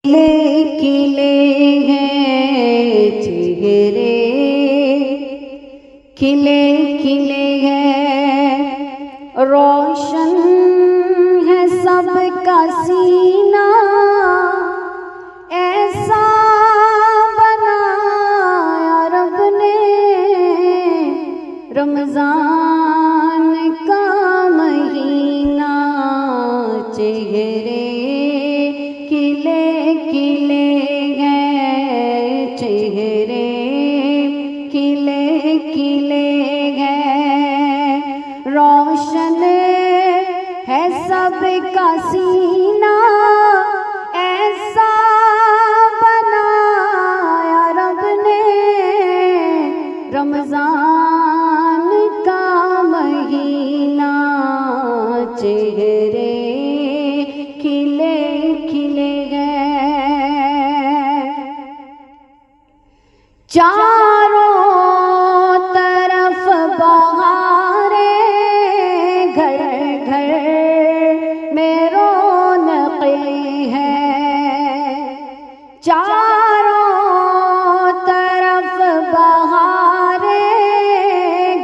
खिले हैं चेहरे, खिले खिले हैं, रोशन है सबका सीना, ऐसा बनाया रब ने रमजान का महीना। चेहरे खिले खिले हैं, चेहरे खिले खिले हैं, रोशन है सबका सीना, ऐसा बनाया रब ने रमजान का महीना। चेहरे खिले खिले हैं, चारों तरफ बहारे, घर घर में रौनकें हैं, चारों तरफ बहारे,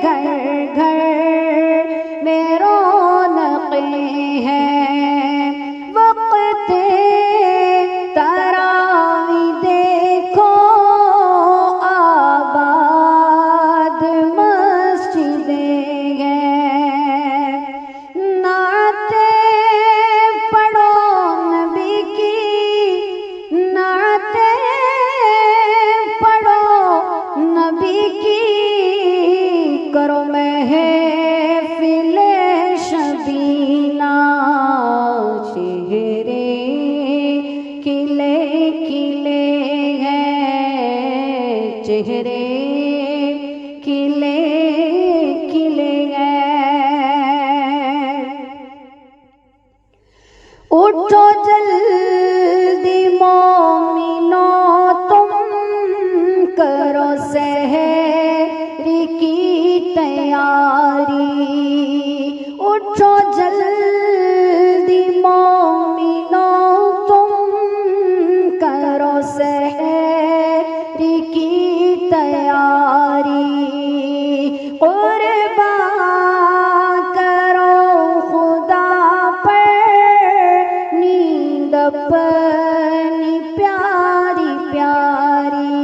घर घर में रौनकें हैं। वक्त तरावी देखो आबाद मस्जिदें हैं, नाते पढ़ो नबी की, नाते पढ़ो नबी की, करो महफिले शबीना। चेहरे खिले खिले हैं, चेहरे खिले खिले हैं। उठो जल्दी मोमिनो तुम, करो सहरी की तैयारी। उठो जल्दी मोमिनो तुम, करो सहरी की तैयारी। कुर्बान करो खुदा पर नींद अपनी प्यारी प्यारी।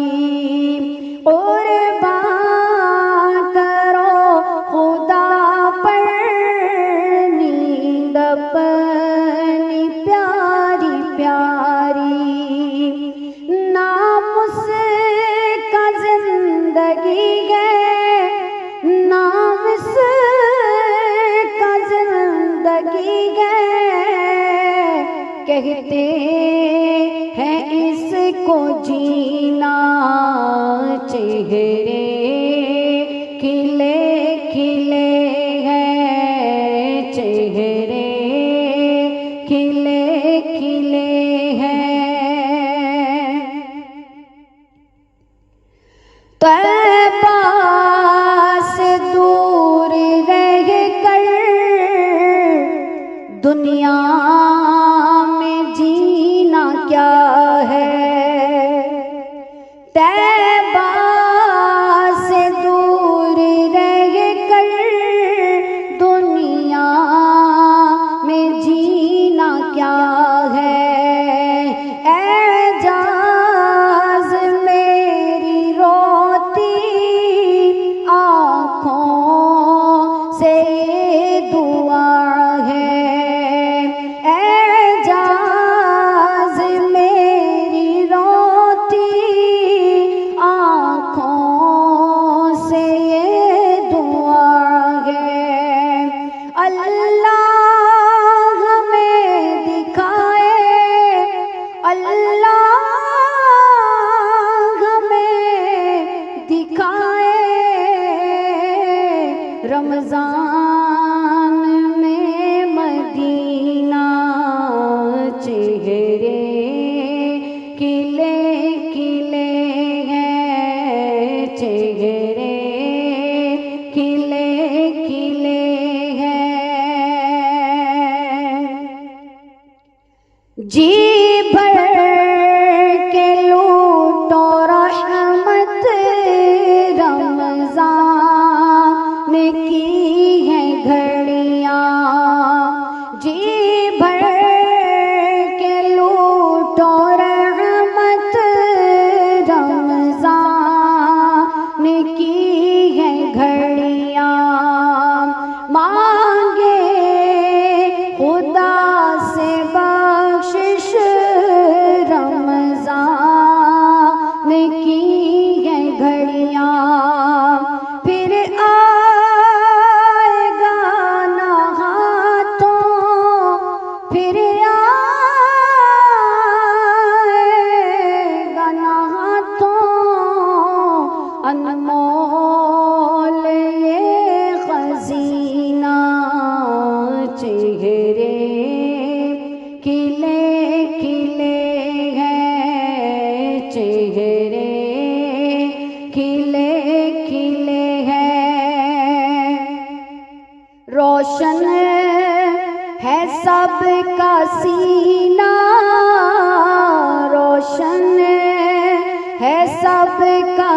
कुर्बान करो खुदा पर नींद अपनी प्यारी प्यारी। नाम उसका जिंदगी है, नाम उसका जिंदगी है, कहते हैं इसको जीना। चेहरे खिले खिले हैं, चेहरे खिले खिले हैं। तैबा से दूर रह कर दुनिया में जीना क्या है,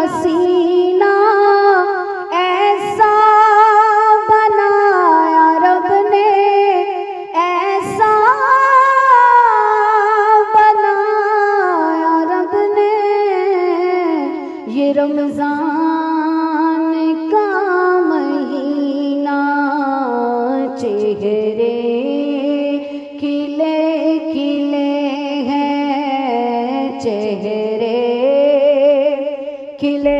सीना ऐसा बनाया रब ने, ऐसा बनाया रब ने। ये रमजान का महीना, चेहरे खिले खिले हैं, चेहरे खिले